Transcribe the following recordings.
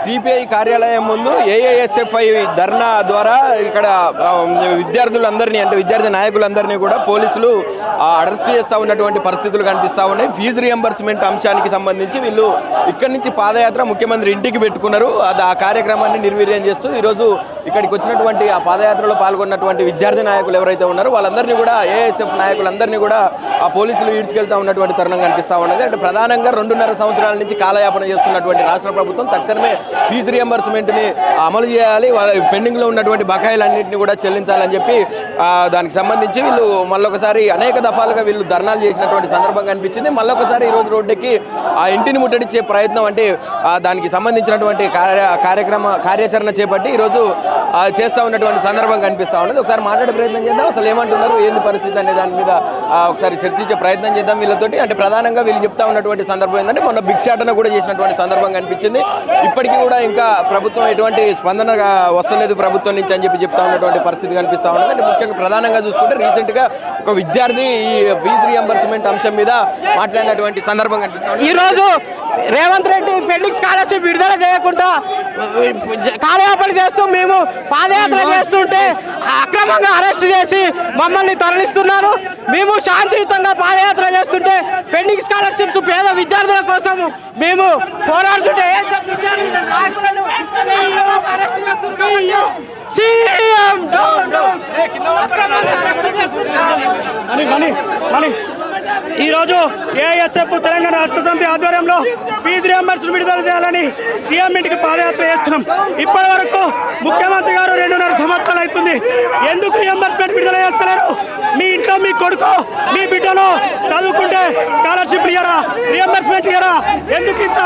CPI కార్యాలయం ముందు ఏఐఎస్ఎఫ్ఐ ధర్నా ద్వారా ఇక్కడ విద్యార్థులందరినీ అంటే విద్యార్థి నాయకులందరినీ కూడా పోలీసులు అరెస్ట్ చేస్తూ ఉన్నటువంటి పరిస్థితులు కనిపిస్తూ ఉన్నాయి. ఫీజు రియంబర్స్మెంట్ అంశానికి సంబంధించి వీళ్ళు ఇక్కడి నుంచి పాదయాత్ర ముఖ్యమంత్రి ఇంటికి పెట్టుకున్నారు. ఆ కార్యక్రమాన్ని నిర్వీర్యం చేస్తూ ఈరోజు ఇక్కడికి వచ్చినటువంటి ఆ పాదయాత్రలో పాల్గొన్నటువంటి విద్యార్థి నాయకులు ఎవరైతే ఉన్నారో వాళ్ళందరినీ కూడా ఏఐఎస్ఎఫ్ నాయకులందరినీ కూడా ఆ పోలీసులు ఈడ్చుకెళ్తా ఉన్నటువంటి తరుణం కనిపిస్తూ ఉన్నది. అంటే ప్రధానంగా 2.5 సంవత్సరాల నుంచి కాలయాపన చేస్తున్నటువంటి రాష్ట్ర ప్రభుత్వం తక్షణమే ఫీజు రియంబర్స్మెంట్ని అమలు చేయాలి, వాళ్ళ పెండింగ్లో ఉన్నటువంటి బకాయిలన్నింటినీ కూడా చెల్లించాలని చెప్పి దానికి సంబంధించి వీళ్ళు మళ్ళొకసారి అనేక దఫాలుగా వీళ్ళు ధర్నాలు చేసినటువంటి సందర్భం కనిపించింది. మళ్ళొకసారి ఈరోజు రోడ్డుకి ఆ ఇంటిని ముట్టడిచ్చే ప్రయత్నం అంటే దానికి సంబంధించినటువంటి కార్యాచరణ చేపట్టి ఈరోజు చేస్తూ ఉన్నటువంటి సందర్భం కనిపిస్తూ ఉన్నది. ఒకసారి మాట్లాడే ప్రయత్నం చేద్దాం, అసలు ఏమంటున్నారు, ఏంది పరిస్థితి అనే దాని మీద ఒకసారి చర్చించే ప్రయత్నం చేద్దాం వీళ్ళతోటి. అంటే ప్రధానంగా వీళ్ళు చెప్తా ఉన్నటువంటి సందర్భం ఏంటంటే మొన్న భిక్షాటన కూడా చేసినటువంటి సందర్భం కనిపించింది. ఇప్పటికీ కూడా ఇంకా ప్రభుత్వం ఎటువంటి స్పందన వస్తలేదు ప్రభుత్వం నుంచి అని చెప్పి చెప్తా ఉన్నటువంటి పరిస్థితి కనిపిస్తూ ఉన్నది. అంటే ముఖ్యంగా ప్రధానంగా చూసుకుంటే రీసెంట్గా ఒక విద్యార్థి ఈ ఫీజు రియంబర్స్మెంట్ అంశం మీద మాట్లాడినటువంటి సందర్భం కనిపిస్తూ ఉంది. ఈరోజు రేవంత్ రెడ్డి పెండింగ్ స్కాలర్షిప్ విడుదల చేయకుండా కాలయాపన చేస్తూ మేము పాదయాత్ర చేస్తుంటే అక్రమంగా అరెస్ట్ చేసి మమ్మల్ని తరలిస్తున్నారు. మేము శాంతియుతంగా పాదయాత్ర చేస్తుంటే పెండింగ్ స్కాలర్షిప్స్ పేద విద్యార్థుల కోసం మేము పోరాడుతుంటే ఈరోజు ఏఐఎస్ఎఫ్ తెలంగాణ రాష్ట్ర సమితి ఆధ్వర్యంలో ఫీజు రియంబర్స్మెంట్ విడుదల చేయాలని సీఎం ఇంటికి పాదయాత్ర చేస్తున్నాం. ఇప్పటి వరకు ముఖ్యమంత్రి గారు 2.5 సంవత్సరాలు అవుతుంది. ఎందుకు రియంబర్స్మెంట్ విడుదల చేస్తలేరు? మీ ఇంట్లో మీ కొడుకు మీ బిడ్డను చదువుకుంటే స్కాలర్షిప్ ఇయ్యరా, రియంబర్స్మెంట్ ఇయ్యరా? ఎందుకు ఇంత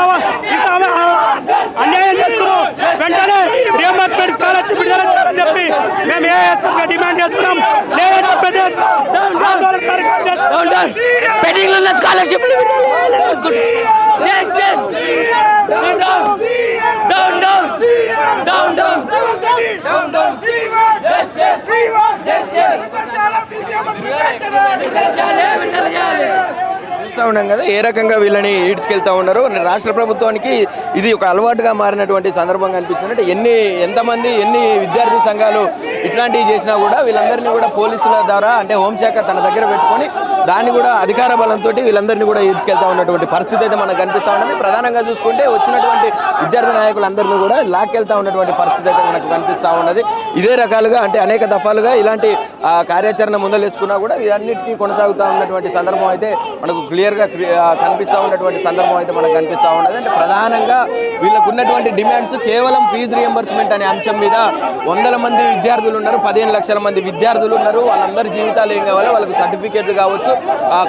అన్యాయం చేస్తున్నారు? వెంటనే రియంబర్స్మెంట్ స్కాలర్షిప్ విడుదల చేయాలని చెప్పి మేము ఏఐఎస్ఎఫ్ గా డిమాండ్ చేస్తున్నాం. లేదంటే పెద్ద ఆందోళన కార్యక్రమం చేస్తున్నాం. పెండింగ్ ఉన్న స్కాలర్షిప్ చూస్తూ ఉన్నాం కదా ఏ రకంగా వీళ్ళని ఈడ్చుకెళ్తా ఉన్నారు. రాష్ట్ర ప్రభుత్వానికి ఇది ఒక అలవాటుగా మారినటువంటి సందర్భం కనిపిస్తుంది. అంటే ఎంతమంది ఎన్ని విద్యార్థి సంఘాలు ఇట్లాంటివి చేసినా కూడా వీళ్ళందరినీ కూడా పోలీసుల ద్వారా అంటే హోంశాఖ తన దగ్గర పెట్టుకొని దాన్ని కూడా అధికార బలంతో వీళ్ళందరినీ కూడా ఈడ్చుకెళ్తా ఉన్నటువంటి పరిస్థితి అయితే మనకు కనిపిస్తూ ఉన్నది. ప్రధానంగా చూసుకుంటే వచ్చినటువంటి విద్యార్థి నాయకులందరినీ కూడా లాక్కెళ్తా ఉన్నటువంటి పరిస్థితి అయితే మనకు కనిపిస్తూ ఉన్నది. ఇదే రకాలుగా అంటే అనేక దఫాలుగా ఇలాంటి కార్యాచరణ ముందలేసుకున్నా కూడా ఇవన్నిటికీ కొనసాగుతూ ఉన్నటువంటి సందర్భం అయితే మనకు క్లియర్గా కనిపిస్తూ ఉన్నటువంటి సందర్భం అయితే మనకు కనిపిస్తూ ఉన్నది. అంటే ప్రధానంగా వీళ్ళకు ఉన్నటువంటి డిమాండ్స్ కేవలం ఫీజు రియంబర్స్మెంట్ అనే అంశం మీద 100 మంది విద్యార్థులు ఉన్నారు, 15 లక్షల మంది విద్యార్థులు ఉన్నారు. వాళ్ళందరి జీవితాలు ఏం కావాలి, వాళ్ళకు సర్టిఫికేట్లు కావచ్చు,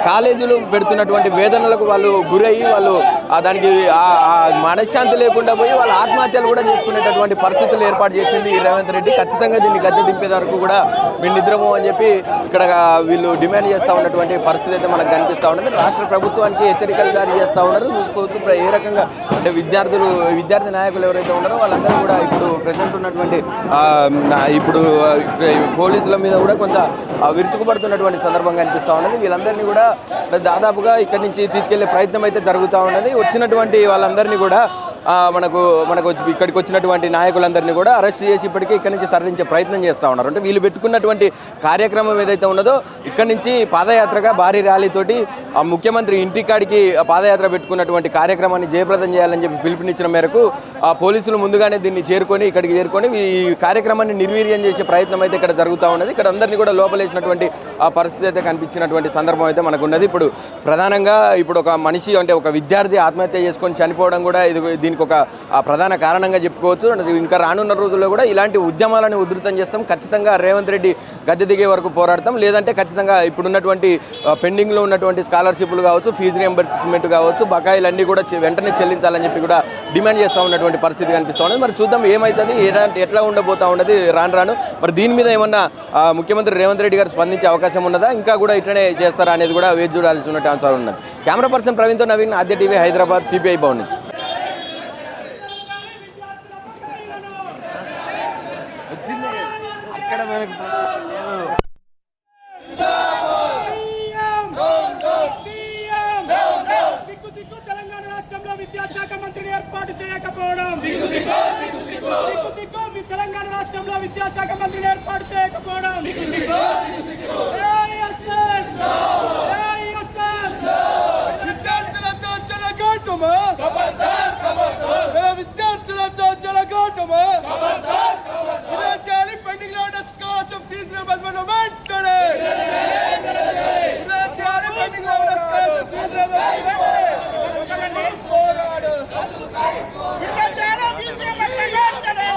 కాలేజీలు పెడుతున్నటువంటి వేదనలకు వాళ్ళు గురయ్యి వాళ్ళు దానికి మనశ్శాంతి లేకుండా పోయి వాళ్ళ ఆత్మహత్యలు కూడా చేసుకునేటటువంటి పరిస్థితులు ఏర్పాటు చేసింది ఈ రేవంత్ రెడ్డి. ఖచ్చితంగా దీన్ని గద్దె దింపేది వరకు కూడా మేము నిద్రమో అని చెప్పి ఇక్కడ వీళ్ళు డిమాండ్ చేస్తూ ఉన్నటువంటి పరిస్థితి అయితే మనకు కనిపిస్తూ ఉన్నది. రాష్ట్ర ప్రభుత్వానికి హెచ్చరికలు జారీ చేస్తూ ఉన్నారు. చూసుకోవచ్చు ఏ రకంగా అంటే విద్యార్థి నాయకులు ఎవరైతే ఉన్నారో వాళ్ళందరూ కూడా ఇప్పుడు ప్రజెంట్ ఉన్నటువంటి ఇప్పుడు పోలీసుల మీద కూడా కొంత విరుచుకుపడుతున్నటువంటి సందర్భం కనిపిస్తూ ఉన్నది. వీళ్ళందరినీ కూడా దాదాపుగా ఇక్కడి నుంచి తీసుకెళ్లే ప్రయత్నం అయితే జరుగుతూ ఉన్నది. వచ్చినటువంటి వాళ్ళందరినీ కూడా మనకు ఇక్కడికి వచ్చినటువంటి నాయకులందరినీ కూడా అరెస్ట్ చేసి ఇప్పటికీ ఇక్కడి నుంచి తరలించే ప్రయత్నం చేస్తూ ఉన్నారు. అంటే వీళ్ళు పెట్టుకున్నటువంటి కార్యక్రమం ఏదైతే ఉన్నదో ఇక్కడి నుంచి పాదయాత్రగా భారీ ర్యాలీతోటి ముఖ్యమంత్రి ఇంటికాడికి పాదయాత్ర పెట్టుకున్నటువంటి కార్యక్రమాన్ని జయప్రదం చేయాలని చెప్పి పిలుపునిచ్చిన మేరకు పోలీసులు ముందుగానే దీన్ని ఇక్కడికి చేరుకొని ఈ కార్యక్రమాన్ని నిర్వీర్యం చేసే ప్రయత్నం అయితే ఇక్కడ జరుగుతూ ఉన్నది. ఇక్కడ అందరినీ కూడా లోపలేసినటువంటి పరిస్థితి అయితే కనిపించినటువంటి సందర్భం అయితే మనకు ఉన్నది. ఇప్పుడు ప్రధానంగా ఒక మనిషి అంటే ఒక విద్యార్థి ఆత్మహత్య చేసుకొని చనిపోవడం కూడా దీనికి ఒక ప్రధాన కారణంగా చెప్పుకోవచ్చు. ఇంకా రానున్న రోజుల్లో కూడా ఇలాంటి ఉద్యమాలను ఉధృతం చేస్తాం. ఖచ్చితంగా రేవంత్ రెడ్డి గద్దె దిగే వరకు పోరాడతాం. లేదంటే ఖచ్చితంగా ఇప్పుడున్నటువంటి పెండింగ్లో ఉన్నటువంటి స్కాలర్షిప్లు కావచ్చు, ఫీజు రియంబర్స్మెంట్ కావచ్చు, బకాయిలన్నీ కూడా వెంటనే చెల్లించాలని చెప్పి కూడా డిమాండ్ చేస్తూ ఉన్నటువంటి పరిస్థితి కనిపిస్తూ ఉన్నది. మరి చూద్దాం ఏమవుతుంది, ఎట్లా ఉండబోతా ఉన్నది రాను. మరి దీని మీద ఏమన్నా ముఖ్యమంత్రి రేవంత్ రెడ్డి గారు స్పందించే అవకాశం ఉన్నదా, ఇంకా కూడా ఇట్లనే చేస్తారా అనేది కూడా వేచి చూడాల్సి ఉన్నట్టు అంశాలు ఉన్నది. కెమెరా పర్సన్ ప్రవీణ్తో నవీన్, ఆద్య టీవీ, హైదరాబాద్, సిపిఐ భవన్ నుంచి. తెలంగాణ రాష్ట్రంలో విద్యాశాఖ మంత్రిని ఏర్పాటు చేయకపోవడం రాష్ట్రంలో విద్యాశాఖ మంత్రిని ఏర్పాటు చేయకపోవడం విద్యార్థులతో చెలగాటమా విద్యార్థులతో చెలగాటమా చేయాలి పెండింగ్ లో డిస్కస్ ఫీజు రీయింబర్స్మెంట్ వెంటనే చేయాలి పెండింగ్ లో డిస్కస్ ఫీజు రీయింబర్స్మెంట్ పోరాడు చేయాలి ఫీజు రీయింబర్స్మెంట్ వెంటనే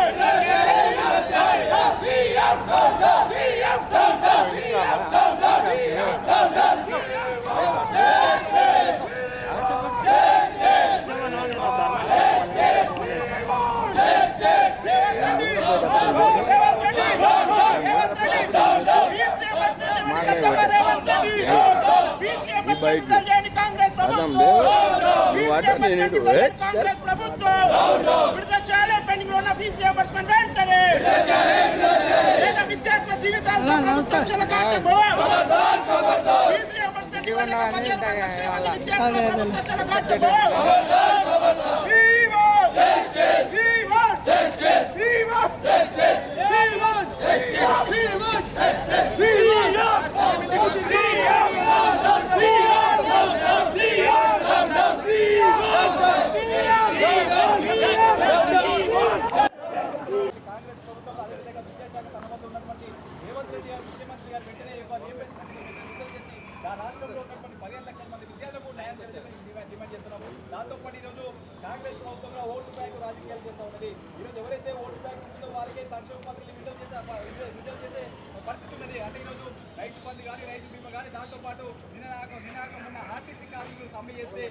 కాంగ్రెస్ ప్రభుత్వం విడుదల చేయాలి పెండింగ్ లో ఉన్న ఫీజు రీయింబర్స్మెంట్ వెంటనే విద్యార్థుల జీవితాలతో ప్రభుత్వం చెలగాటము ఫీజు రీయింబర్స్మెంట్ ఇవ్వలేక 15 లక్షల మంది విద్యార్థుల ప్రభుత్వం చెలగాటము రాష్ట్రంలో ఉన్నటువంటి 15 లక్షల మంది విద్యార్థులకు న్యాయం చేయాలని డిమాండ్ చేస్తున్నాము. దాంతో పాటు ఈరోజు కాంగ్రెస్ ప్రభుత్వంలో ఓటు బ్యాంకు రాజకీయాలు చేస్తూ ఉన్నది. ఈరోజు ఎవరైతే ఓటు బ్యాంకు ఉందో వారికే సంక్షేమ పథకాలు విడుదల చేసే పరిస్థితి ఉన్నది. అంటే ఈరోజు రైతు బంధు కానీ రైతు బీమా కానీ దాంతో పాటు నిన్న ఆర్టీసీ కార్మికులు సమ్మె చేస్తే